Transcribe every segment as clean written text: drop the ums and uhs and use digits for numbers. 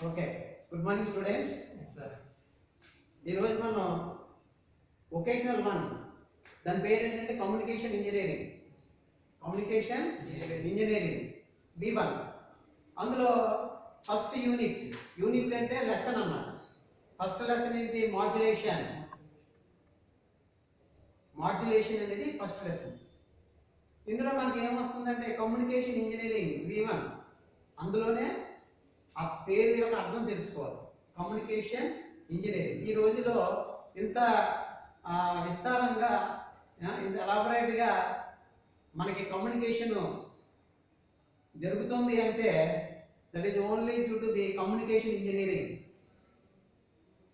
Okay, good morning students. Sir ఈరోజు మనం vocational 1 దాని పేరు ఏంటంటే communication engineering. Communication engineering B1. అందులో ఫస్ట్ యూనిట్ అంటే లెసన్ అన్నమాట. ఫస్ట్ లెసన్ ఏంటి? మాడ్యులేషన్ అనేది ఫస్ట్ లెసన్. ఇందులో మనకి ఏమొస్తుందంటే కమ్యూనికేషన్ ఇంజనీరింగ్ B1. అందులోనే ఆ పేరు యొక్క అర్థం తెలుసుకోవాలి. కమ్యూనికేషన్ ఇంజనీరింగ్ ఈ రోజులో ఇంత విస్తారంగా ఇంత ఎలాబరేట్గా మనకి కమ్యూనికేషన్ జరుగుతుంది అంటే that is only due to the communication engineering.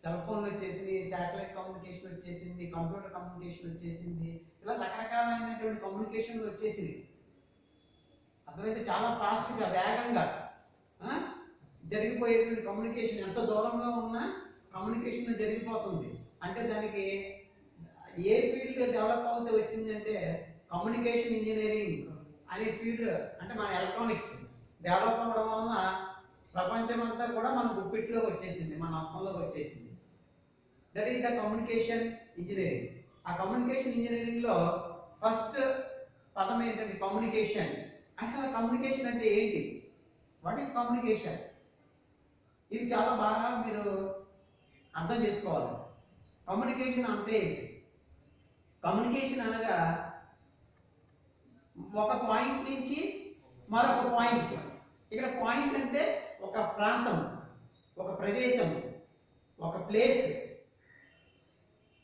Cell ఫోన్లు వచ్చేసింది, శాటిలైట్ కమ్యూనికేషన్ వచ్చేసింది, కంప్యూటర్ కమ్యూనికేషన్ వచ్చేసింది, ఇలా రకరకాలైనటువంటి కమ్యూనికేషన్ వచ్చేసింది. అర్థమైతే చాలా ఫాస్ట్గా వేగంగా జరిగిపోయేటువంటి కమ్యూనికేషన్, ఎంత దూరంలో ఉన్నా కమ్యూనికేషన్ జరిగిపోతుంది. అంటే దానికి ఏ ఫీల్డ్ డెవలప్ అవుతూ వచ్చిందంటే కమ్యూనికేషన్ ఇంజనీరింగ్ అనే ఫీల్డ్. అంటే మన ఎలక్ట్రానిక్స్ డెవలప్ అవ్వడం వలన ప్రపంచం అంతా కూడా మన గుప్పిట్లోకి వచ్చేసింది, మన హస్తంలోకి వచ్చేసింది. That is the communication engineering. ఆ కమ్యూనికేషన్ ఇంజనీరింగ్లో ఫస్ట్ పదం ఏంటంటే కమ్యూనికేషన్. అసలు కమ్యూనికేషన్ అంటే ఏంటి? What is communication? ఇది చాలా బాగా మీరు అర్థం చేసుకోవాలి. కమ్యూనికేషన్ అంటే ఏంటి? కమ్యూనికేషన్ అనగా ఒక పాయింట్ నుంచి మరొక పాయింట్. ఇక్కడ పాయింట్ అంటే ఒక ప్రాంతం, ఒక ప్రదేశం, ఒక place.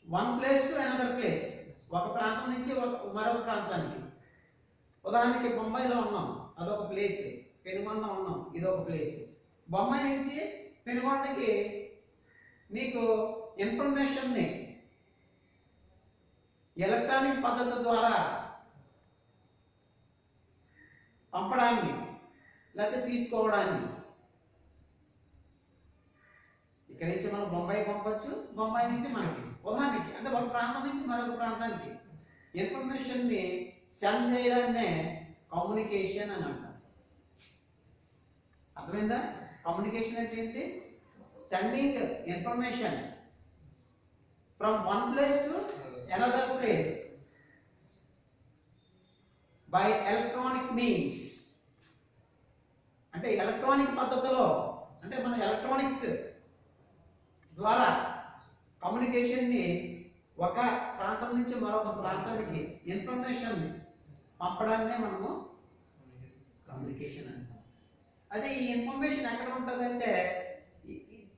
One place to another place. ఒక ప్రాంతం నుంచి మరొక ప్రాంతానికి. ఉదాహరణకి బొంబాయిలో ఉన్నాం, అదొక ప్లేస్. పెనుగొండ ఉన్నాం, ఇదొక ప్లేస్. బొంబాయి నుంచి పెనుగొండకి మీకు ఇన్ఫర్మేషన్ని ఎలక్ట్రానిక్ పద్ధతి ద్వారా పంపడాన్ని లేకపోతే తీసుకోవడాన్ని, ఇక్కడ నుంచి మనం బొంబాయి పంపొచ్చు, బొంబాయి నుంచి మనకి. ఉదాహరణకి అంటే ఒక ప్రాంతం నుంచి మరొక ప్రాంతానికి ఇన్ఫర్మేషన్ని సెండ్ చేయడాన్నే కమ్యూనికేషన్ అని అంటారు. అర్థమైందా? కమ్యూనికేషన్ అంటే ఏంటి? Sending information from one place to another place by electronic means. అంటే ఎలక్ట్రానిక్ పద్ధతిలో, అంటే మన ఎలక్ట్రానిక్స్ ద్వారా కమ్యూనికేషన్ని ఒక ప్రాంతం నుంచి మరొక ప్రాంతానికి ఇన్ఫర్మేషన్ పంపడాన్నే మనము కమ్యూనికేషన్ అంటాం. అదే ఈ ఇన్ఫర్మేషన్ ఎక్కడ ఉంటుందంటే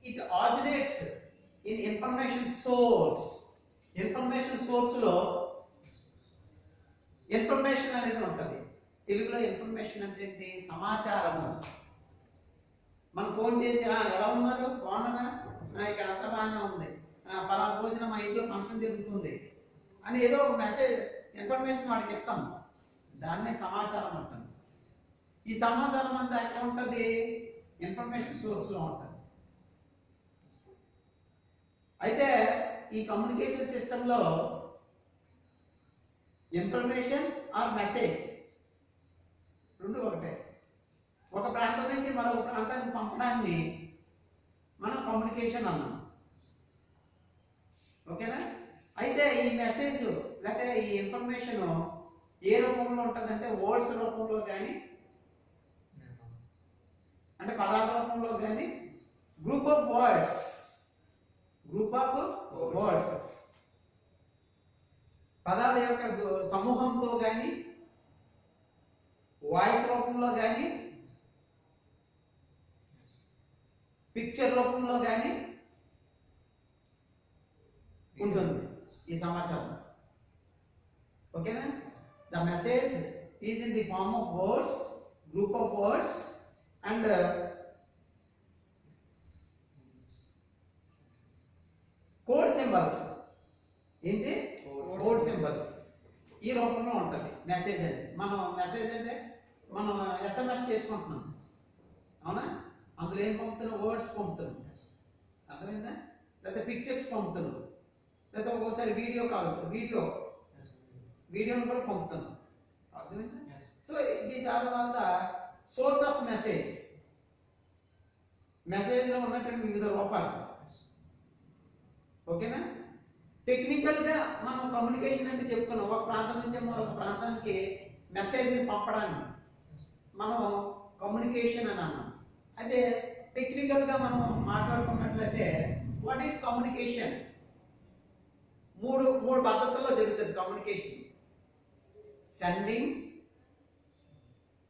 it originates in information source. Information సోర్స్లో ఇన్ఫర్మేషన్ అనేది ఉంటుంది. తెలుగులో ఇన్ఫర్మేషన్ అంటే ఏంటి? సమాచారము. మనం ఫోన్ చేసి ఎలా ఉన్నారు, బాగున్నారా, ఇక్కడ అంతా బాగానే ఉంది, పలానా రోజున మా ఇంట్లో ఫంక్షన్ జరుగుతుంది అని ఏదో ఒక మెసేజ్ ఇన్ఫర్మేషన్ వాడికి ఇస్తాం. దాన్నే సమాచారం అంటాం. ఈ సమాచారం అంతా ఎక్కడ ఉంటుంది? ఇన్ఫర్మేషన్ సోర్స్లో ఉంటుంది. అయితే ఈ కమ్యూనికేషన్ సిస్టంలో ఇన్ఫర్మేషన్ ఆర్ మెసేజ్ రెండు ఒకటే. ఒక ప్రాంతం నుంచి మరొక ప్రాంతానికి పంపడాన్ని మనం కమ్యూనికేషన్ అన్నాం. ఓకేనా? అయితే ఈ మెసేజ్ లేకపోతే ఈ ఇన్ఫర్మేషన్ ఏ రూపంలో ఉంటుందంటే వర్డ్స్ రూపంలో కానీ, అంటే పదాల రూపంలో కానీ, గ్రూప్ ఆఫ్ వర్డ్స్ పదాల యొక్క సమూహంతో కానీ, వాయిస్ రూపంలో కానీ, పిక్చర్ రూపంలో కానీ ఉంటుంది ఈ సమాచారం. ఓకేనా? The message is in the form of words, group of words and code symbols. ఏంటి? Code symbols. ఈ రూపంలో ఉంటుంది మెసేజ్ అంటే. మనం మెసేజ్ అంటే మనం SMS చేసుకుంటున్నాం, అవునా? అందులో ఏం పంపుతున్నాం? వర్డ్స్ పంపుతున్నాం. అర్థమైందా? లేకపోతే పిక్చర్స్ పంపుతున్నాం, లేకపోతే ఒక్కోసారి వీడియోని కూడా పంపుతున్నాం. అర్థమైందా? So these are all the source of message. మెసేజ్లో ఉన్నటువంటి వివిధ రూపాలు. ఓకేనా? టెక్నికల్గా మనం కమ్యూనికేషన్ అంటే చెప్పుకున్నాం, ఒక ప్రాంతం నుంచి మరొక ప్రాంతానికి మెసేజ్ని పంపడాన్ని మనం కమ్యూనికేషన్ అని అన్నాం. అయితే టెక్నికల్గా మనం మాట్లాడుకున్నట్లయితే వాట్ ఈస్ కమ్యూనికేషన్? మూడు పద్ధతుల్లో జరుగుతుంది communication: sending,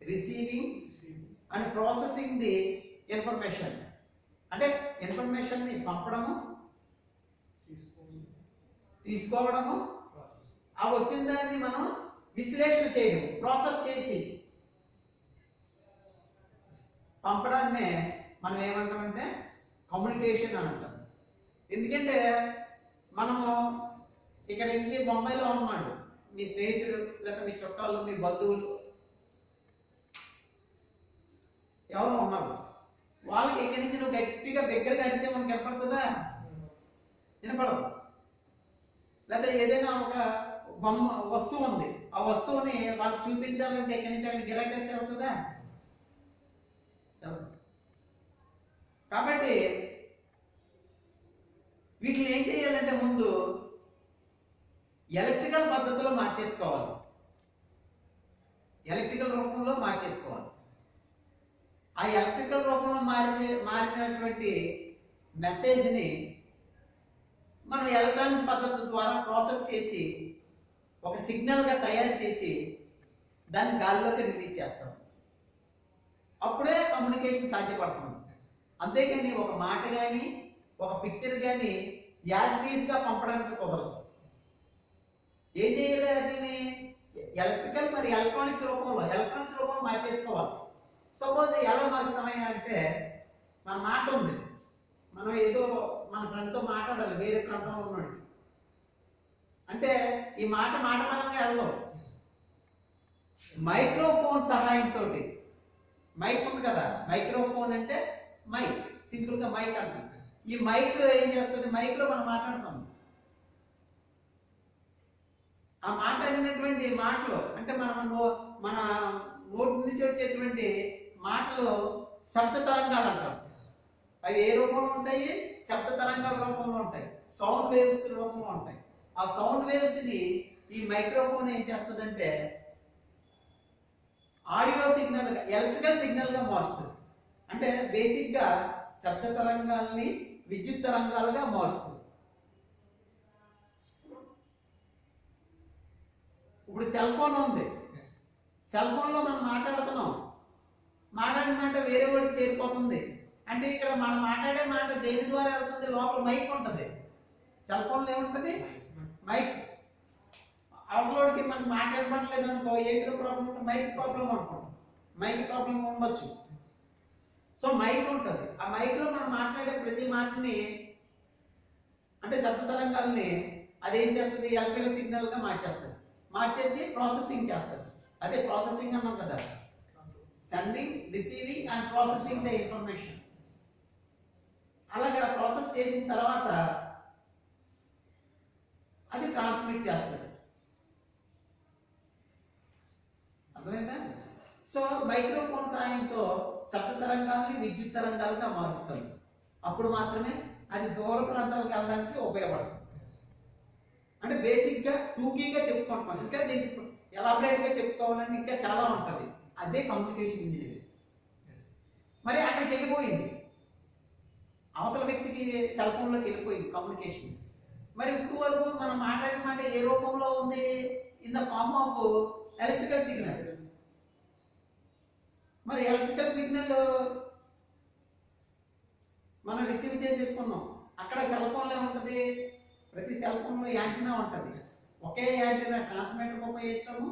receiving and processing the information. అంటే ఇన్ఫర్మేషన్ని పంపడము, తీసుకోవడము, ఆ వచ్చిన దాన్ని మనం విశ్లేషణ చేయడం, ప్రాసెస్ చేసి పంపడాన్నే మనం ఏమంటామంటే కమ్యూనికేషన్ అని అంటాం. ఎందుకంటే మనము ఇక్కడ నుంచి బొంబాయిలో ఉన్నాడు మీ స్నేహితుడు, లేక మీ చుట్టాలు, మీ బంధువులు ఎవరో ఉన్నారు, వాళ్ళకి ఇక్కడి నుంచి నువ్వు గట్టిగా దగ్గరగా అరిసే మనకు వినపడుతుందా? వినపడదు. లేదా ఏదైనా ఒక బొమ్మ వస్తువు ఉంది, ఆ వస్తువుని వాళ్ళకి చూపించాలంటే ఇక్కడి నుంచి అక్కడ గిరాకీ అయితే అవుతుందా? కాబట్టి వీటిని ఏం చేయాలంటే ముందు ఎలక్ట్రికల్ పద్ధతిలో మార్చేసుకోవాలి, ఎలక్ట్రికల్ రూపంలో మార్చేసుకోవాలి. ఆ ఎలక్ట్రికల్ రూపంలో మారినటువంటి మెసేజ్ని మనం ఎలక్ట్రానిక్ పద్ధతి ద్వారా ప్రాసెస్ చేసి ఒక సిగ్నల్గా తయారు చేసి దాన్ని గాలిలోకి రిలీజ్ చేస్తాం. అప్పుడే కమ్యూనికేషన్ సాధ్యపడుతుంది. అంతేగాని ఒక మాట కానీ ఒక పిక్చర్ కానీ యాజ్ ఇట్ ఈజ్గా పంపడానికి కుదరదు. ఏం చేయాలి? వాటిని ఎలక్ట్రికల్ మరి ఎలక్ట్రానిక్స్ రూపంలో మార్చేసుకోవాలి. సపోజ్ ఎలా మారుస్తామయ్యా అంటే, మన మాట ఉంది, మనం ఏదో మన ఫ్రెండ్తో మాట్లాడాలి వేరే ప్రాంతంలో ఉన్నాడు అంటే ఈ మాట పరంగా వెళ్దాం. మైక్రోఫోన్ సహాయంతో, మైక్ ఉంది కదా, మైక్రోఫోన్ అంటే మైక్, సింపుల్గా మైక్ అంటాం. ఈ మైక్ ఏం చేస్తుంది? మైక్లో మనం మాట్లాడతాం. ఆ మాట్లాడినటువంటి మాటలు అంటే మన నోటి నుంచి వచ్చేటువంటి మాటలు శబ్ద తరంగాలు అంటాం. అవి ఏ రూపంలో ఉంటాయి? శబ్ద తరంగాల రూపంలో ఉంటాయి, సౌండ్ వేవ్స్ రూపంలో ఉంటాయి. ఆ సౌండ్ వేవ్స్ని ఈ మైక్రోఫోన్ ఏం చేస్తుందంటే ఆడియో సిగ్నల్గా, ఎలక్ట్రికల్ సిగ్నల్గా మారుస్తుంది. అంటే బేసిక్గా శబ్ద తరంగాల్ని విద్యుత్ తరంగాలుగా మారుస్తుంది. ఇప్పుడు సెల్ ఫోన్ ఉంది, సెల్ ఫోన్లో మనం మాట్లాడుతున్నాం, మాట్లాడిన మాట వేరే వాడికి చేరిపోతుంది. అంటే ఇక్కడ మనం మాట్లాడే మాట దేని ద్వారా వెళ్తుంది? లోపల మైక్ ఉంటుంది. సెల్ ఫోన్లో ఏముంటుంది? మైక్. అవతలోడికి మనం మాట్లాడబడలేదు అనుకో, ఏంటి ప్రాబ్లం ఉంటుంది? మైక్ ప్రాబ్లం అనుకోండి, మైక్ ప్రాబ్లం ఉండొచ్చు. సో మైక్ ఉంటుంది. ఆ మైక్లో మనం మాట్లాడే ప్రతి మాటని అంటే శబ్ద తరంగాల్ని అదేం చేస్తుంది? ఎలక్ట్రికల్ సిగ్నల్గా మార్చేసి ప్రాసెసింగ్ చేస్తుంది. అదే ప్రాసెసింగ్ అన్నాం కదా, sending, receiving and processing the information. అలాగా ప్రాసెస్ చేసిన తర్వాత అది ట్రాన్స్మిట్ చేస్తుంది. అర్థమైందా? సో మైక్రోఫోన్ సాయంతో శబ్ద తరంగాల్ని విద్యుత్ తరంగాలుగా మారుస్తుంది. అప్పుడు మాత్రమే అది దూర ప్రాంతాలకు వెళ్ళడానికి ఉపయోగపడుతుంది. అంటే బేసిక్గా టూకీగా చెప్పుకుంటున్నాం. ఇంకా దీనికి ఎలాబరేట్గా చెప్పుకోవాలంటే ఇంకా చాలా ఉంటుంది. అదే కమ్యూనికేషన్ ఇంజనీరింగ్. మరి అక్కడికి వెళ్ళిపోయింది, అవతల వ్యక్తికి సెల్ ఫోన్లోకి వెళ్ళిపోయింది కమ్యూనికేషన్. మరి ఇప్పుడు వరకు మనం మాట్లాడిన మాట ఏ రూపంలో ఉంది? In the form of electrical signal. మరి ఎలక్ట్రికల్ సిగ్నల్ మనం రిసీవ్ చేసేసుకున్నాం. అక్కడ సెల్ ఫోన్లో ఉంటుంది, ప్రతి సెల్ ఫోన్లో యాంటీనా ఉంటుంది. ఒకే యాంటీనా ట్రాన్స్మిటర్కి ఉపయోగిస్తాము,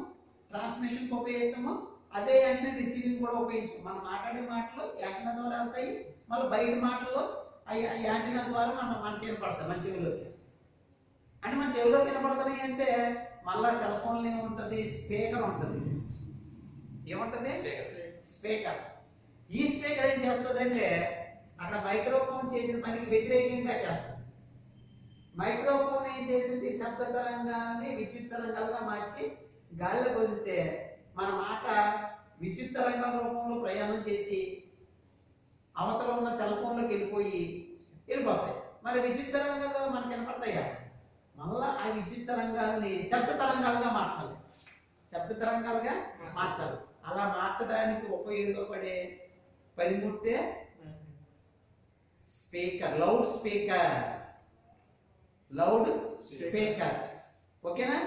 ట్రాన్స్మిషన్కి ఉపయోగిస్తాము. అదే యాంటీనా రిసీవింగ్ కూడా ఉపయోగించాము. మనం మాట్లాడే మాటలు యాంటీనా ద్వారా వెళ్తాయి, మళ్ళీ బయట మాటలు ఆ యాంటీనా ద్వారా మనకి వినపడతాయి మన చెవిలోకి. అంటే మన చెవిలోకి వినపడుతున్నాయి అంటే మళ్ళీ సెల్ ఫోన్లో ఏముంటుంది? స్పీకర్ ఉంటుంది. ఏముంటుంది? స్పీకర్. ఈ స్పీకర్ ఏం చేస్తుంది అంటే అక్కడ మైక్రోఫోన్ చేసిన పనికి వ్యతిరేకంగా చేస్తుంది. మైక్రోఫోన్ ఏం చేసింది? శబ్ద తరంగాన్ని విద్యుత్ తరంగాలుగా మార్చి గాలిలో వదిలితే మన మాట విద్యుత్ తరంగాల రూపంలో ప్రయాణం చేసి ఆ అవతల ఉన్న సెల్ ఫోన్లోకి వెళ్ళిపోతాయి. మరి విద్యుత్ తరంగాలు మనకు వినపడతాయా? మళ్ళా ఆ విద్యుత్ తరంగాలని శబ్ద తరంగాలుగా మార్చాలి. అలా మార్చడానికి ఉపయోగపడే పనిముట్టే స్పీకర్, లౌడ్ స్పీకర్. ఓకేనా?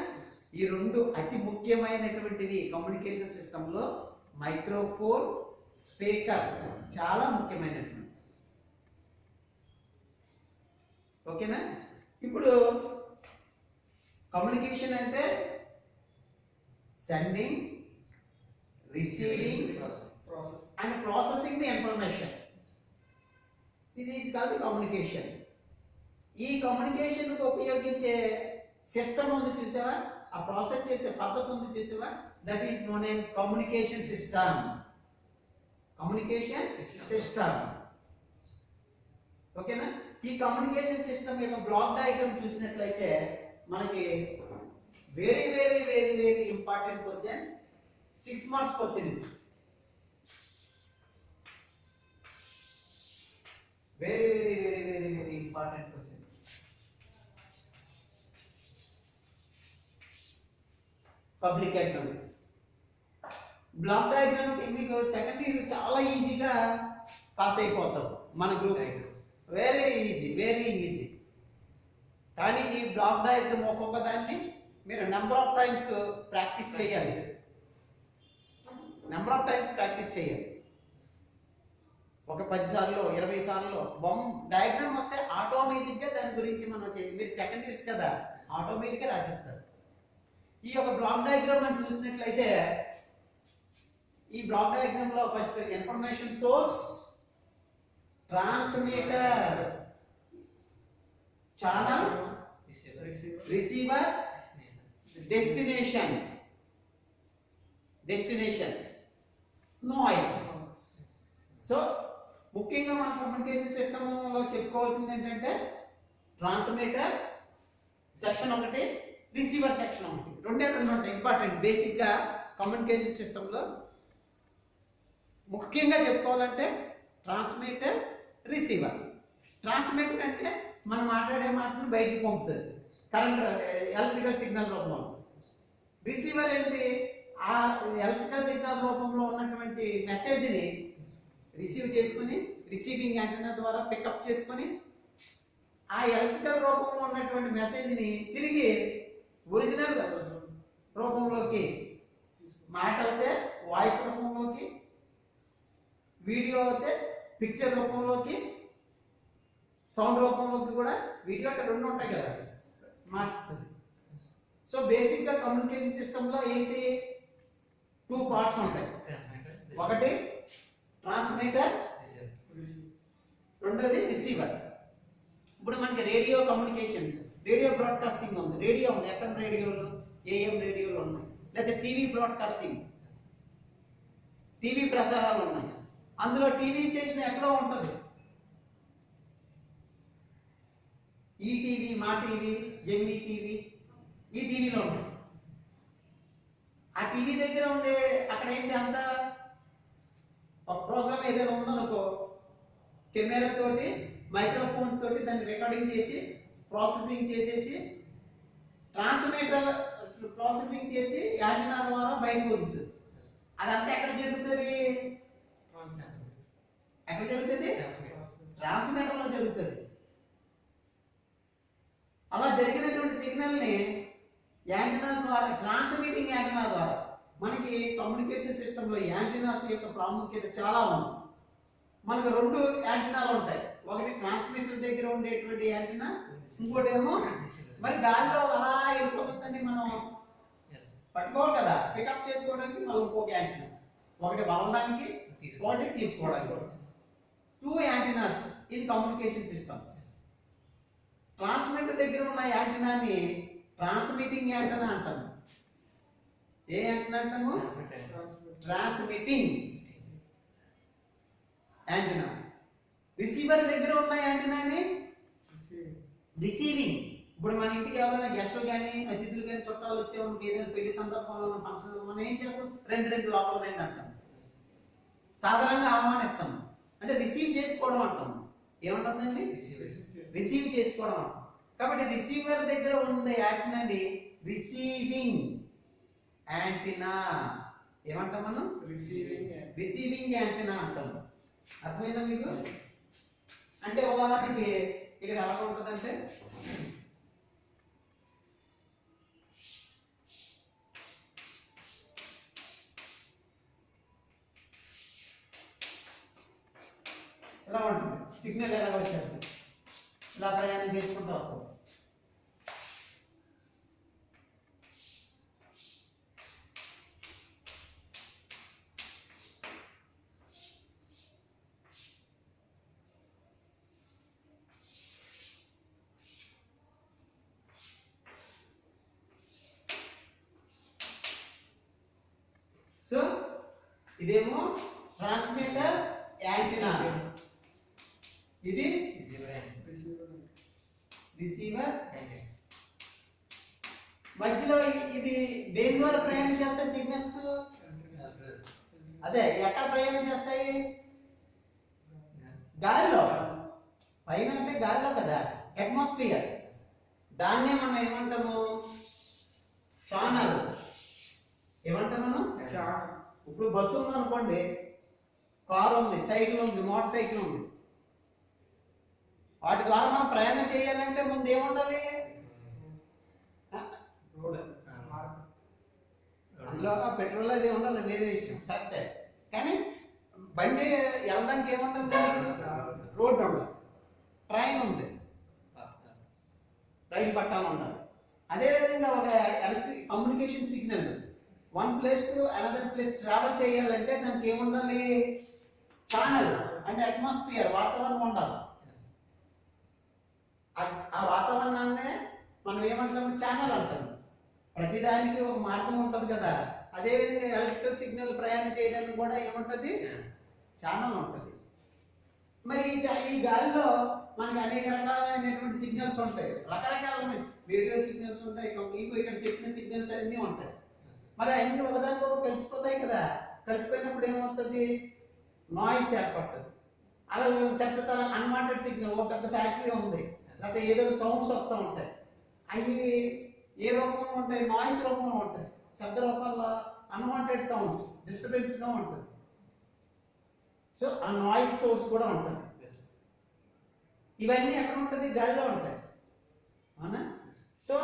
ఈ రెండు అతి ముఖ్యమైనటువంటివి కమ్యూనికేషన్ సిస్టంలో. మైక్రోఫోన్, స్పీకర్ చాలా ముఖ్యమైనటువంటి. ఓకేనా? ఇప్పుడు కమ్యూనికేషన్ అంటే sending, receiving and processing the information. This is called communication. ఈ కమ్యూనికేషన్ కు ఉపయోగించే సిస్టమ్ ఉంది చూసావా, ఆ ప్రాసెస్ చేసే పద్ధతి ఉంది చూసావా, that is known as communication system. ఓకేనా? ఈ కమ్యూనికేషన్ సిస్టమ్ యొక్క బ్లాక్ డయాగ్రామ్ చూసినట్లయితే మనకి very very very very important question, 6 marks question ఇది. Very very very very very important question. Public exam block diagram మీకు సెకండ్ ఇయర్ చాలా ఈజీగా pass అయిపోతాం మన గ్రూప్. Very easy. కానీ ఈ బ్లాక్ డయాగ్రామ్ ఒక్కొక్క దాన్ని మీరు నెంబర్ ఆఫ్ టైమ్స్ ప్రాక్టీస్ చేయాలి. ఒక 10 సార్లు 20 సార్లు డయాగ్రామ్ వస్తే ఆటోమేటిక్గా దాని గురించి మనం మీరు సెకండ్ ఇయర్స్ కదా, ఆటోమేటిక్గా రాసేస్తారు. ఈ యొక్క బ్లాక్ డయాగ్రామ్ మనం చూసినట్లయితే ఈ బ్లాక్ డయాగ్రామ్ లో first information source, transmitter, channel, receiver, destination, noise. So ముఖ్యంగా మన కమ్యూనికేషన్ సిస్టమ్ లో చెప్పుకోవాల్సింది ఏంటంటే ట్రాన్స్మిటర్ సెక్షన్ ఒకటి, రిసీవర్ సెక్షన్ ఒకటి. రెండే ఉంటాయి ఇంపార్టెంట్. బేసిక్ గా కమ్యూనికేషన్ సిస్టమ్ లో ముఖ్యంగా చెప్పుకోవాలంటే ట్రాన్స్మిటర్, రిసీవర్. ట్రాన్స్మిటర్ అంటే మనం మాట్లాడే మాటను బయటికి పంపుతుంది కరెంట్, ఎలక్ట్రికల్ సిగ్నల్ రూపంలో. రిసీవర్ ఏంటి? ఆ ఎలక్ట్రికల్ సిగ్నల్ రూపంలో ఉన్నటువంటి మెసేజ్ని రిసీవ్ చేసుకుని, రిసీవింగ్ యాంటెన్నా ద్వారా పికప్ చేసుకుని ఆ ఎలక్ట్రికల్ రూపంలో ఉన్నటువంటి మెసేజ్ని తిరిగి ఒరిజినల్ రూపంలోకి, మాట అయితే వాయిస్ రూపంలోకి, వీడియో అయితే పిక్చర్ రూపంలోకి, సౌండ్ రూపంలోకి కూడా. వీడియో అంటే 2 ఉంటాయి కదా, మార్చుతుంది. సో బేసిక్గా కమ్యూనికేషన్ సిస్టంలో ఏంటి, 2 పార్ట్స్ ఉంటాయి. ఒకటి ట్రాన్స్మిటర్, రెండోది రిసీవర్. ఇప్పుడు మనకి రేడియో కమ్యూనికేషన్, రేడియో బ్రాడ్కాస్టింగ్ ఉంది. రేడియో ఉంది, FM రేడియోలు, AM రేడియోలు ఉన్నాయి. లేదా టీవీ బ్రాడ్కాస్టింగ్, టీవీ ప్రసారాలు ఉన్నాయి. అందులో టీవీ స్టేషన్ ఎక్కడో ఉంటుంది. ఈటీవీ, మా టీవీ, జెమినీ టీవీ, ఈ టీవీలో ఉంటాయి. ఆ టీవీ దగ్గర ఉండే అక్కడ ఏంటి, అంతా ఒక ప్రోగ్రామ్ ఏదైనా ఉందనుకో, కెమెరా తోటి, మైక్రోఫోన్ తోటి దాన్ని రికార్డింగ్ చేసి, ప్రాసెసింగ్ చేసేసి, ట్రాన్స్మిటర్ ప్రాసెసింగ్ చేసి యాంటెన్నా ద్వారా బయటకు వదులుతుంది. అదంతా ఎక్కడ జరుగుతుంది? ట్రాన్స్మిటర్ లో జరుగుతుంది. అలా జరిగినటువంటి సిగ్నల్ ని యాంటెన్నా ద్వారా, ట్రాన్స్మిటింగ్ యాంటెన్నా ద్వారా. మనకి కమ్యూనికేషన్ సిస్టమ్ లో యాంటెనాస్ యొక్క ప్రాముఖ్యత చాలా ఉంది. మనకు 2 యాంటెనాలు ఉంటాయి. ఒకటి ట్రాన్స్మిటర్ దగ్గర ఉండేటువంటి యాంటెనా, ఇంకోటి ఏమో మరి గాలిలో అలా వెళ్ళిపోతుందని మనం పట్టుకోవాలి కదా, పికప్ చేసుకోవడానికి మనం ఇంకొక యాంటెనా. ఒకటి వదలడానికి, ఒకటి తీసుకోవడానికి. 2 antennas in communication systems. Transmitter దగ్గర ఉన్న యాంటెనాని ట్రాన్స్మిటింగ్ యాంటెనా అంటాము. ఏ యాంటెనా అంటాము? Transmitting antenna. రిసీవర్ దగ్గర ఉన్న యాంటెనాని రిసీవింగ్. ఇప్పుడు మన ఇంటికి ఎవరైనా గెస్ట్లు కానీ, అతిథులు కానీ, చుట్టాలు వచ్చేవాళ్ళకి ఏదైనా పెళ్లి సందర్భంలో, ఫంక్షన్, మనం ఏం చేస్తాం? రెండు లోపల రండి అంటాం. సాధారణంగా ఆహ్వానిస్తాం. అంటే రిసీవ్ చేసి చేసుకోవడం అంటాం. ఏమంటుందండి? రిసీవ్ చేసుకోవడం అంటాం. కాబట్టి రిసీవర్ దగ్గర ఉంది యాంటీనాని రిసీవింగ్ యాంటీనా. ఏమంటాం మనం? రిసీవింగ్ యాంటీనా అంటాం. అర్థమైందా మీకు? అంటే ఉదాహరణకి ఇక్కడ ఎలా ఉంటుందంటే ఎలా ఉంటుంది, సిగ్నల్ ఎలా వచ్చేది, ఇలా ప్రయాణం చేసుకుంటూ వస్తాం. సో ఇదేమో ట్రాన్స్మిటర్ యాంటీనా, ఇది రిసీవర్. మధ్యలో ఇది దేని ద్వారా ప్రయాణం చేస్తాయి సిగ్నల్స్? అదే ఎక్కడ ప్రయాణం చేస్తాయి? గాలిలో. పైన అంటే గాలిలో కదా, అట్మాస్ఫియర్. దాన్నే మనం ఏమంటాము? ఛానల్. ఏమంటాం మనం? ఇప్పుడు బస్సు ఉంది అనుకోండి, కారు ఉంది, సైకిల్ ఉంది, మోటార్ సైకిల్ ఉంది. వాటి ద్వారా మనం ప్రయాణం చేయాలంటే ముందు ఏముండాలి? అందులో పెట్రోల్ అది ఉండాలి, వేరే విషయం, కరెక్టే. కానీ బండి వెళ్ళడానికి ఏముంటుంది? రోడ్డు ఉండాలి, ట్రైన్ ఉంది, రైలు పట్టాలు ఉండాలి. అదేవిధంగా ఒక electric communication signal one place to another place travel చేయాలంటే దానికి ఏముండాలి? ఛానల్ అంటే అట్మాస్ఫియర్, వాతావరణం ఉండాలి. ఆ వాతావరణాన్నే మనం ఏమంటాము? ఛానల్ అంటాము. ప్రతిదానికి ఒక మార్గం ఉంటుంది కదా. అదేవిధంగా ఎలక్ట్రికల్ సిగ్నల్ ప్రయాణం చేయడానికి కూడా ఏముంటుంది? ఛానల్ ఉంటుంది. మరి ఈ గాలిలో మనకి అనేక రకాలైనటువంటి సిగ్నల్స్ ఉంటాయి, రకరకాలమైన రేడియో సిగ్నల్స్ ఉంటాయి, ఇక్కడ చెప్పిన సిగ్నల్స్ అన్నీ ఉంటాయి. మరి అన్ని ఒకదానికొకటి కలిసిపోతాయి కదా. కలిసిపోయినప్పుడు ఏమవుతుంది? నాయిస్ ఏర్పడుతుంది. అలా శబ్ద అన్వాంటెడ్ సిగ్నల్, ఒక పెద్ద ఫ్యాక్టరీ ఉంది, లేకపోతే ఏదో సౌండ్స్ వస్తూ ఉంటాయి. అవి ఏ రూపంలో ఉంటాయి? నాయిస్ రూపంలో ఉంటాయి. శబ్ద రూపంలో అన్వాంటెడ్ సౌండ్స్, డిస్టర్బెన్స్గా ఉంటుంది. సో ఆ నాయిస్ సోర్స్ కూడా ఉంటుంది. ఇవన్నీ ఎక్కడ ఉంటుంది? గాలిలో ఉంటాయి, అవునా? సో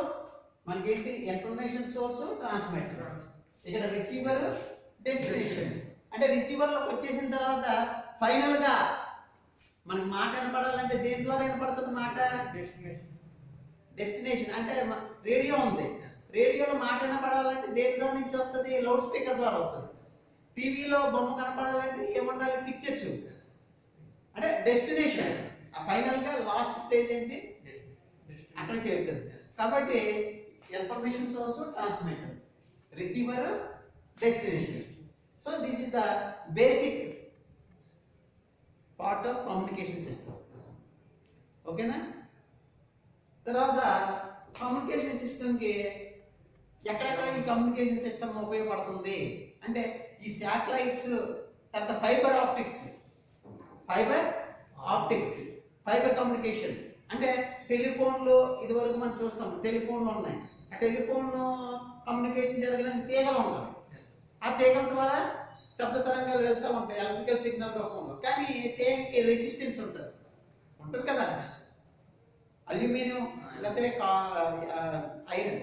మనకేంటి? Information source, transmitter. ఇక్కడ రిసీవర్, డెస్టినేషన్. అంటే రిసీవర్లోకి వచ్చేసిన తర్వాత ఫైనల్ గా మనకి మాట వినపడాలంటే దేని ద్వారా వినపడుతుంది మాట? డెస్టినేషన్. అంటే రేడియో ఉంది, రేడియోలో మాట వినపడాలంటే దేని ద్వారా నుంచి వస్తుంది? లౌడ్ స్పీకర్ ద్వారా వస్తుంది. టీవీలో బొమ్మ కనపడాలంటే ఏముండాలి? పిక్చర్స్. అంటే డెస్టినేషన్. ఫైనల్ గా లాస్ట్ స్టేజ్ ఏంటి? అక్కడ చేరుతుంది. కాబట్టి information source, transmitter, receiver, destination. So this is the basic part of communication system. ఓకేనా? తర్వాత కమ్యూనికేషన్ సిస్టమ్కి ఎక్కడెక్కడ ఈ కమ్యూనికేషన్ సిస్టమ్ ఉపయోగపడుతుంది అంటే ఈ శాటిలైట్స్, తర్వాత ఫైబర్ ఆప్టిక్స్. ఫైబర్ కమ్యూనికేషన్ అంటే టెలిఫోన్లో ఇదివరకు మనం చూస్తాం, టెలిఫోన్లు ఉన్నాయి. ఆ టెలిఫోన్ కమ్యూనికేషన్ జరగడానికి తీగలు ఉంటాయి. ఆ తీగల ద్వారా శబ్ద తరంగాలు వెళ్తూ ఉంటాయి ఎలక్ట్రికల్ సిగ్నల్ రూపంలో. కానీ తీగకి రెసిస్టెన్స్ ఉంటుంది కదా. అల్యూమినియం లేకపోతే ఐరన్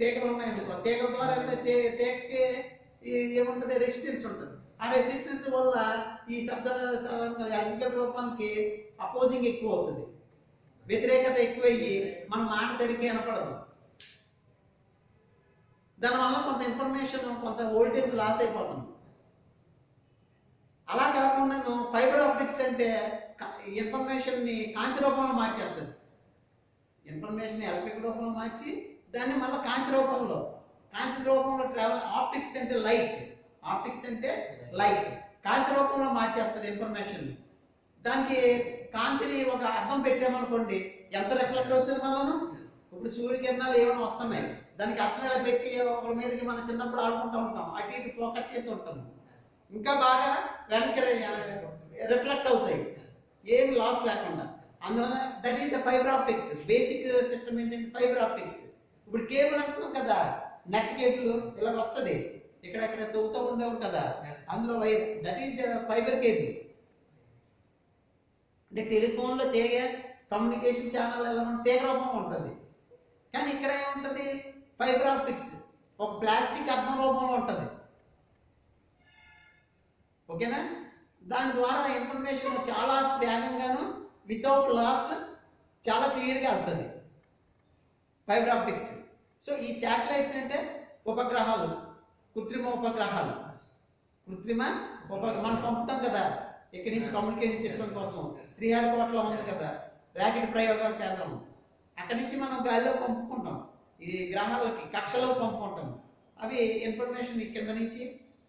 తీగలు ఉన్నాయి, తీగల ద్వారా వెళ్తే తీగకి ఏముంటుంది? రెసిస్టెన్స్ ఉంటుంది. ఆ రెసిస్టెన్స్ వల్ల ఈ శబ్ద ఎలక్ట్రికల్ రూపానికి అపోజింగ్ ఎక్కువ అవుతుంది, వ్యతిరేకత ఎక్కువయ్యి మన మాట సరిగ్గా వినపడదు. దానివల్ల కొంత ఇన్ఫర్మేషన్, కొంత వోల్టేజ్ లాస్ అయిపోతుంది. అలా కాకుండా ఫైబర్ ఆప్టిక్స్ అంటే ఇన్ఫర్మేషన్ ని కాంతి రూపంలో మార్చేస్తుంది. ఇన్ఫర్మేషన్ ఎలక్ట్రిక్ రూపంలో మార్చి దాన్ని మళ్ళీ కాంతి రూపంలో ట్రావెల్. ఆప్టిక్స్ అంటే లైట్, కాంతి రూపంలో మార్చేస్తుంది ఇన్ఫర్మేషన్. దానికి కాంతిని ఒక అద్దం పెట్టామనుకోండి, ఎంత రిఫ్లెక్ట్ అవుతుంది మనను. ఇప్పుడు సూర్యకిరణాలు ఏమైనా వస్తున్నాయి, దానికి అద్దం ఎలా పెట్టి ఒకరి మీదకి మనం చిన్నప్పుడు ఆడుకుంటూ ఉంటాం, అటు ఇటు ఫోకస్ చేసి ఉంటాము, ఇంకా బాగా వెనక్కి రిఫ్లెక్ట్ అవుతాయి. ఏమి లాస్ లేకుండా. అందువల్ల that is the fibre optics. Basic system ఏంటంటే ఫైబర్ ఆప్టిక్స్. ఇప్పుడు కేబుల్ అంటున్నాం కదా, నెట్ కేబుల్ ఇలా వస్తుంది, ఇక్కడ తవ్వుతూ ఉండేవారు కదా, అందులో wire, that is the fibre cable. అంటే టెలిఫోన్లో తీగ కమ్యూనికేషన్ ఛానల్ ఎలా ఉంటుంది, తీగ రూపంలో ఉంటుంది. కానీ ఇక్కడ ఏముంటుంది, ఫైబర్ ఆప్టిక్స్ ఒక ప్లాస్టిక్ అద్దం రూపంలో ఉంటుంది. ఓకేనా? దాని ద్వారా ఇన్ఫర్మేషన్ చాలా వేగంగాను వితౌట్ లాస్ చాలా క్లియర్గా వెళ్తుంది ఫైబర్ ఆప్టిక్స్. సో ఈ శాటిలైట్స్ అంటే ఉపగ్రహాలు, కృత్రిమ ఉపగ్రహాలు. మనం పంపుతాం కదా ఇక్కడి నుంచి కమ్యూనికేషన్ సిస్టమ్ కోసం. శ్రీహరికోటలో ఉంది కదా రాకెట్ ప్రయోగ కేంద్రం, అక్కడి నుంచి మనం గాలిలో పంపుకుంటాం, ఈ గ్రహాలకి కక్షలో పంపుకుంటాం. అవి ఇన్ఫర్మేషన్ కింద నుంచి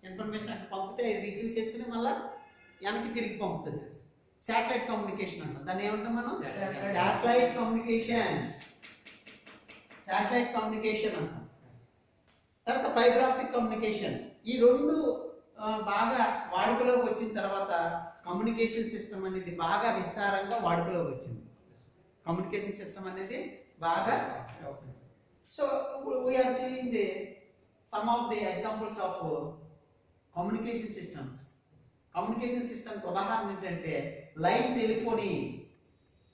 ఇన్ఫర్మేషన్ అక్కడ పంపితే అది రిసీవ్ చేసుకుని మళ్ళీ వెనక్కి తిరిగి పంపుతుంది. శాటిలైట్ కమ్యూనికేషన్ అంటాం. దాన్ని ఏమంటాం మనం? శాటిలైట్ కమ్యూనికేషన్ అంటాం. తర్వాత ఫైబర్ ఆప్టిక్ కమ్యూనికేషన్. ఈ రెండు బాగా వాడుకలోకి వచ్చిన తర్వాత కమ్యూనికేషన్ సిస్టమ్ అనేది బాగా విస్తారంగా వాడుకలోకి వచ్చింది. కమ్యూనికేషన్ సిస్టమ్ అనేది బాగా. సో ఇప్పుడు we are seeing the some of the examples of communication systems. Communication system ఉదాహరణ ఏంటంటే లైన్ టెలిఫోనీ.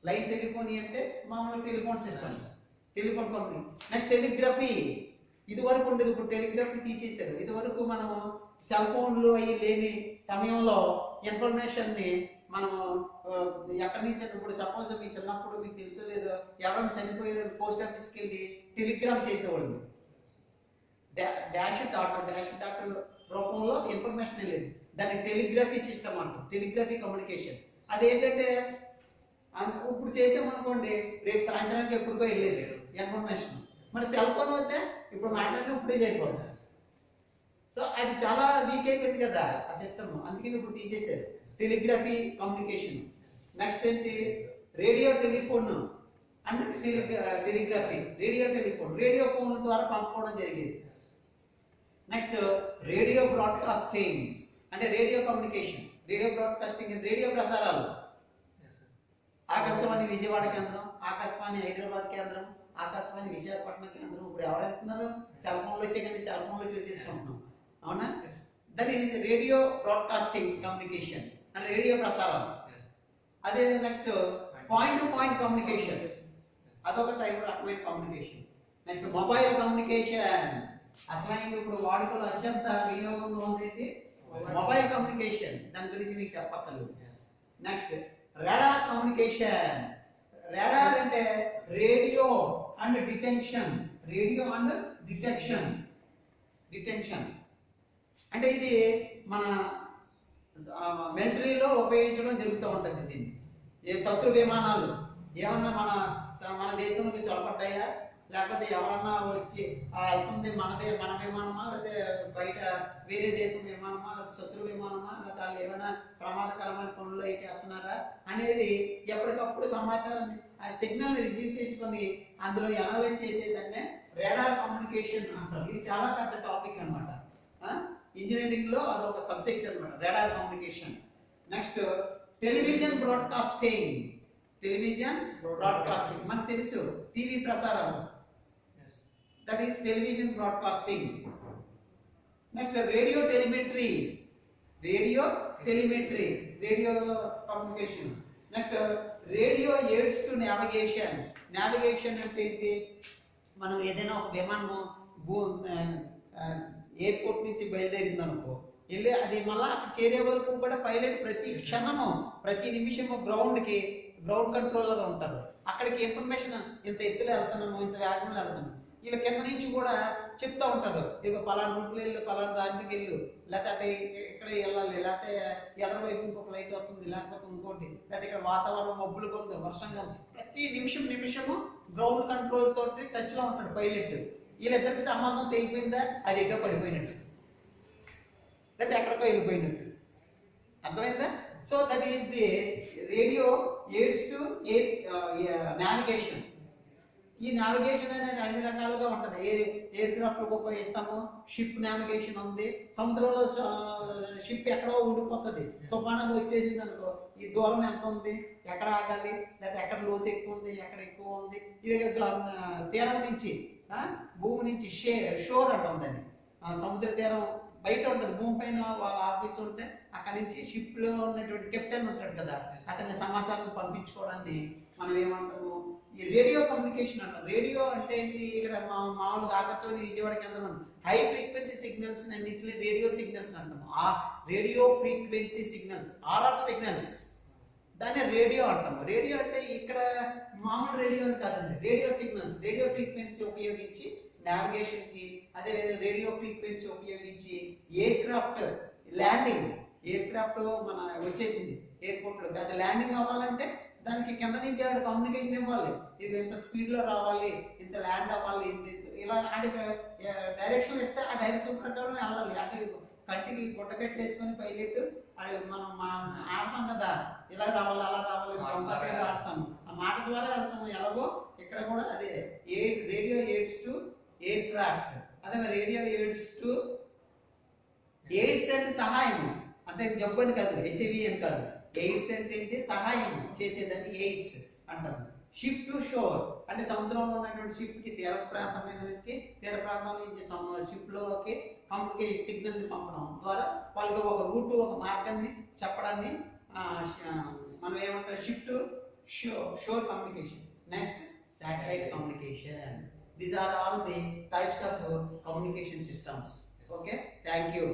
లైన్ టెలిఫోనీ అంటే మామూలు telephone system, telephone company. Next telegraphy. ఇది వరకు ఉండేది, ఇప్పుడు టెలిగ్రఫీ తీసేశారు. ఇది వరకు మనం సెల్ ఫోన్లు అవి లేని సమయంలో ఇన్ఫర్మేషన్ని మనము ఎక్కడి నుంచి, ఇప్పుడు సపోజ్ మీ చిన్నప్పుడు మీకు తెలుసో లేదో, ఎవరైనా చనిపోయారు పోస్ట్ ఆఫీస్కి వెళ్ళి టెలిగ్రామ్ చేసేవాళ్ళు. డాష్ డాట్ రూపంలో ఇన్ఫర్మేషన్ వెళ్ళేది. దాన్ని టెలిగ్రఫీ సిస్టమ్ అంటాం, టెలిగ్రఫీ కమ్యూనికేషన్. అదేంటంటే ఇప్పుడు చేసామనుకోండి రేపు సాయంత్రానికి ఎప్పుడుకో వెళ్ళేది ఇన్ఫర్మేషన్. మరి సెల్ ఫోన్ వస్తే ఇప్పుడు మాట్లాడిన ఇప్పుడే చేయకూడదు. సో అది చాలా వీక్ అయిపోయింది కదా ఆ సిస్టమ్, అందుకని ఇప్పుడు తీసేశారు టెలిగ్రఫీ కమ్యూనికేషన్. నెక్స్ట్ ఏంటి, radio telephone and telegraphy. Radio telephone, radio phone ద్వారా పంపుకోవడం జరిగేది. నెక్స్ట్ రేడియో బ్రాడ్కాస్టింగ్ అంటే రేడియో కమ్యూనికేషన్. రేడియో బ్రాడ్కాస్టింగ్ అంటే రేడియో ప్రసారాలు. ఆకాశవాణి విజయవాడ కేంద్రం, ఆకాశవాణి హైదరాబాద్ కేంద్రం, ఆకాశవాణి విశాఖపట్నం కేంద్రం. ఇప్పుడు ఎవరు అంటున్నారు, సెల్ ఫోన్లో వచ్చే కానీ సెల్ ఫోన్లో చూసేసుకుంటున్నాం, అవునా? That is radio broadcasting communication and radio ప్రసారాలు. అదే next point to point communication, అదొక రకమైన కమ్యూనికేషన్. Next mobile communication. అసలు ఇప్పుడు వాడుకలో అత్యంత వినియోగంలో ఉంది మొబైల్ కమ్యూనికేషన్. దాని గురించి మీకు చెప్పక్కర్లేదు. Next radar communication. రాడార్ అంటే radio and detection. Radio and detection అంటే ఇది మన మిలిటరీలో ఉపయోగించడం జరుగుతూ ఉంటుంది. దీన్ని ఏ శత్రు విమానాలు ఏమన్నా మన దేశంలోకి చొరబడ్డాయా, లేకపోతే ఎవరన్నా వచ్చి వెళ్తుంది మన విమానమా, లేకపోతే బయట వేరే దేశం విమానమా, లేకపోతే శత్రు విమానమా, లేకపోతే వాళ్ళు ఏమైనా ప్రమాదకరమైన పనులు అవి చేస్తున్నారా అనేది ఎప్పటికప్పుడు సమాచారాన్ని ఆ సిగ్నల్ని రిసీవ్ చేసుకొని అందులో అనలైజ్ చేసేదాన్నే రాడార్ కమ్యూనికేషన్ అంటారు. ఇది చాలా పెద్ద టాపిక్ అనమాట. ఇంజనీరింగ్లో అదొక సబ్జెక్ట్ అనమాట, radar communication. Next television broadcasting. మనకు తెలుసు టీవీ ప్రసారాలు, that is television broadcasting. Next radio telemetry, radio communication. Next radio AIDS to navigation. Navigation అంటే ఏంటి, మనం ఏదైనా ఒక విమానము ఎయిర్పోర్ట్ నుంచి బయలుదేరింది అనుకో, వెళ్ళి అది మళ్ళీ అక్కడ చేరే వరకు కూడా పైలట్ ప్రతి క్షణము ప్రతి నిమిషము గ్రౌండ్ కంట్రోలర్ ఉంటారు. అక్కడికి ఇన్ఫర్మేషన్ ఇంత ఎత్తులో వెళ్తున్నాము, ఇంత వేగంలో వెళ్తున్నాము. వీళ్ళ కింద నుంచి కూడా చెప్తూ ఉంటారు, ఇక పలానా రూట్లో వెళ్ళు, పలానా దాంట్లోకి వెళ్ళు, లేకపోతే ఇక్కడ వెళ్ళాలి, లేకపోతే ఎదరవైపు ఇంకో ఫ్లైట్ వస్తుంది, లేకపోతే ఇంకోటి, లేకపోతే ఇక్కడ వాతావరణం మబ్బులుగా ఉంది, వర్షంగా ఉంది. ప్రతి నిమిషము గ్రౌండ్ కంట్రోల్ తోటి టచ్లో ఉంటాడు పైలట్. వీళ్ళిద్దరికి సంబంధం తెగిపోయిందా, అది ఎక్కడ పడిపోయినట్టు, లేకపోతే ఎక్కడికో వెళ్ళిపోయినట్టు. అర్థమైందా? So that is the radio AIDS to navigation. ఈ నావిగేషన్ అనేది అన్ని రకాలుగా ఉంటుంది. ఎయిర్ క్రాఫ్ట్ ఉపయోగిస్తాము, షిప్ నావిగేషన్ ఉంది. సముద్రంలో షిప్ ఎక్కడో ఉండిపోతుంది, తుఫాన్ అది వచ్చేసింది అనుకో, ఈ దూరం ఎంత ఉంది, ఎక్కడ ఆగాలి, లేదా ఎక్కడ లోతు ఎక్కువ ఉంది, ఎక్కడ ఎక్కువ ఉంది. ఇది తీరం నుంచి భూమి నుంచి షోర్ అంటాం దాన్ని. సముద్ర తీరం బయట ఉంటుంది, భూమి పైన వాళ్ళ ఆఫీస్ ఉంటే అక్కడ నుంచి షిప్ లో ఉన్నటువంటి కెప్టెన్ ఉంటాడు కదా, అతని సమాచారం పంపించుకోవడాన్ని మనం ఏమంటాము, ఈ రేడియో కమ్యూనికేషన్ అంటాం. రేడియో అంటే ఏంటి, ఇక్కడ మామూలుగా ఆకాశవాణి విజయవాడ కేంద్రం హై ఫ్రీక్వెన్సీ సిగ్నల్స్ అన్నింటినీ రేడియో సిగ్నల్స్ అంటాము. ఆ radio frequency signals, RF signals, దాన్ని రేడియో అంటాము. రేడియో అంటే ఇక్కడ మామూలు రేడియో అని కాదండి, రేడియో సిగ్నల్స్, రేడియో ఫ్రీక్వెన్సీ ఉపయోగించి నావిగేషన్ కి, అదేవిధంగా రేడియో ఫ్రీక్వెన్సీ ఉపయోగించి air craft landing, air craft మన వచ్చేసింది ఎయిర్పోర్ట్ లో, అది ల్యాండింగ్ అవ్వాలంటే దానికి కింద నుంచి కమ్యూనికేషన్ ఇవ్వాలి, ఇది ఇంత స్పీడ్ లో రావాలి, ఇంత ల్యాండ్ అవ్వాలి, ఇలా డైరెక్షన్ ఇస్తే ఆ డైరెక్షన్ ప్రకారం వెళ్ళాలి. అంటే కంటికి గుట్ట కట్టేసుకొని పైలట్ మనం ఆడతాం కదా, ఇలా రావాలి అలా రావాలి ఆడతాం, ఆ మాట ద్వారా వెళ్తాము. ఎలాగో ఇక్కడ కూడా అదే radio AIDS to air craft, అదే రేడియో ఎయిడ్స్ టు ఎయిడ్స్ అంటే సహాయం, అంతే జబ్బు అని కాదు, హెచ్ఐవి అని కాదు. ఎయిడ్స్ అంటే ఏంటి, సహాయం చేసేదాన్ని ఎయిడ్స్ అంటారు. షిప్ టు షోర్ అంటే సముద్రంలో ఉన్నటువంటి షిప్ కి తీర ప్రాంతమైన వ్యక్తి తీర ప్రాంతం నుంచి షిప్ లోకి కమ్యూనికేషన్ సిగ్నల్ ని పంపడం ద్వారా వాళ్ళకి ఒక రూట్, ఒక మార్గాన్ని చెప్పడాన్ని మనం ఏమంటారు, ship to shore communication. Next satellite communication. These are all the types of communication systems. Okay, thank you.